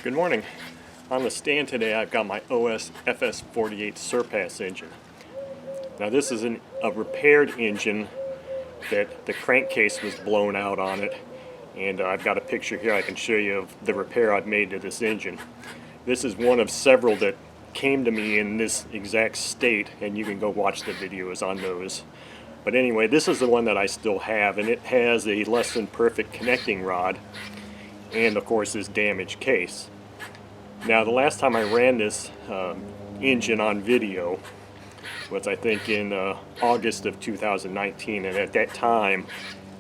Good morning. On the stand today I've got my OS FS-48 Surpass engine. Now this is a repaired engine that the crankcase was blown out on it, and I've got a picture here I can show you of the repair I've made to this engine. This is one of several that came to me in this exact state, and you can go watch the videos on those. But anyway, this is the one that I still have, and it has a less than perfect connecting rod and of course this damaged case. Now the last time I ran this engine on video was I think in August of 2019, and at that time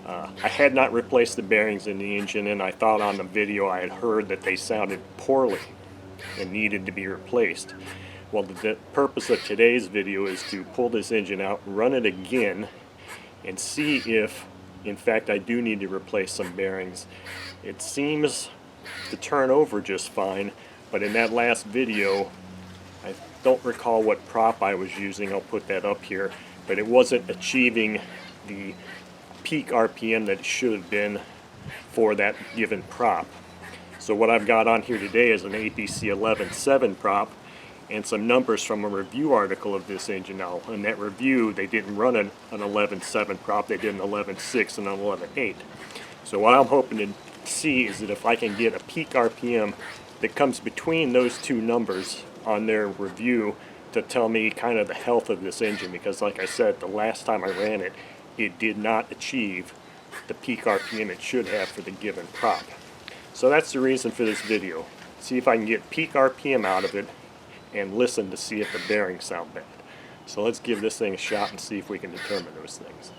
I had not replaced the bearings in the engine, and I thought on the video I had heard that they sounded poorly and needed to be replaced. Well, the purpose of today's video is to pull this engine out, run it again, and see if in fact I do need to replace some bearings. It seems to turn over just fine, but in that last video, I don't recall what prop I was using, I'll put that up here, but it wasn't achieving the peak RPM that it should have been for that given prop. So what I've got on here today is an APC 11.7 prop and some numbers from a review article of this engine. Now in that review they didn't run an 11.7 prop, they did an 11.6 and an 11.8. So what I'm hoping to see is that if I can get a peak RPM that comes between those two numbers on their review to tell me kind of the health of this engine, because like I said, the last time I ran it, it did not achieve the peak RPM it should have for the given prop. So that's the reason for this video. See if I can get peak RPM out of it and listen to see if the bearings sound bad. So let's give this thing a shot and see if we can determine those things.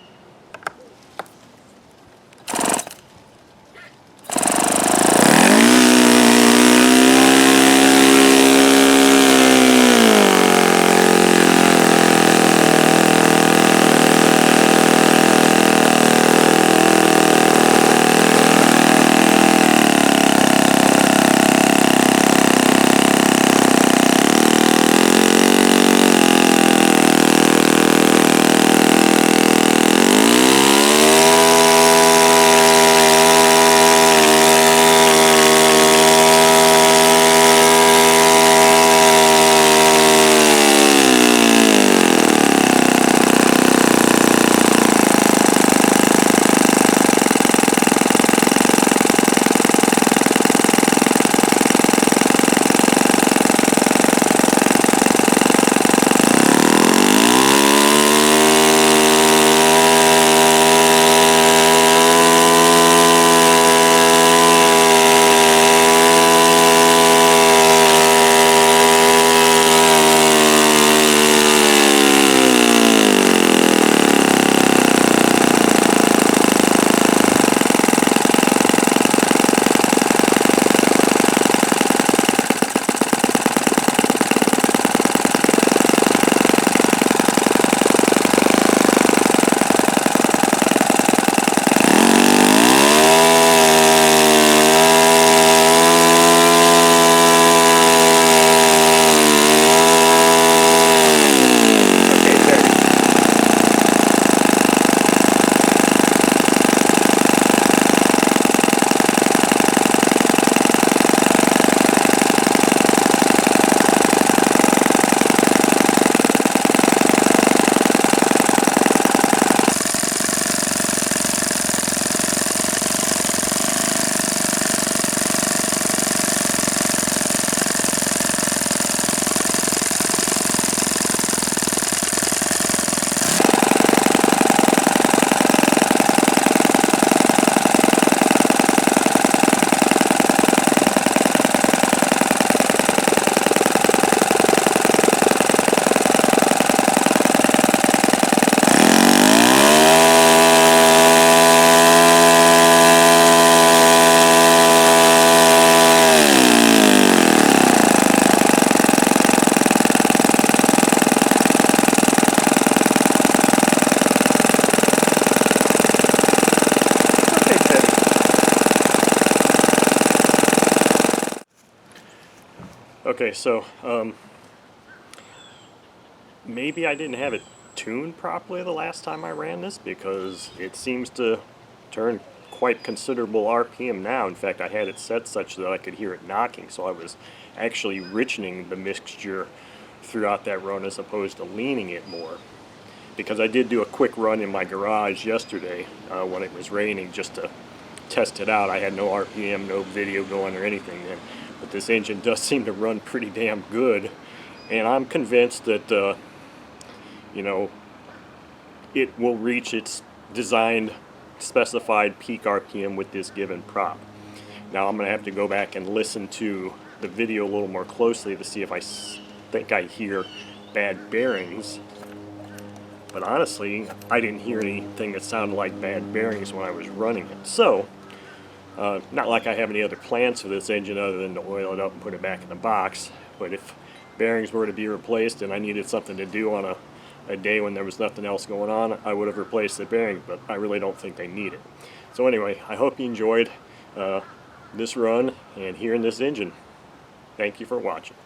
Okay, so maybe I didn't have it tuned properly the last time I ran this, because it seems to turn quite considerable RPM now. In fact, I had it set such that I could hear it knocking, so I was actually richening the mixture throughout that run as opposed to leaning it more. Because I did do a quick run in my garage yesterday when it was raining just to test it out. I had no RPM, no video going or anything, but this engine does seem to run pretty damn good, and I'm convinced that you know, it will reach its designed specified peak RPM with this given prop. Now I'm going to have to go back and listen to the video a little more closely to see if I think I hear bad bearings. But honestly, I didn't hear anything that sounded like bad bearings when I was running it. So, not like I have any other plans for this engine other than to oil it up and put it back in the box. But if bearings were to be replaced and I needed something to do on a day when there was nothing else going on, I would have replaced the bearing, but I really don't think they need it. So anyway, I hope you enjoyed this run and hearing this engine. Thank you for watching.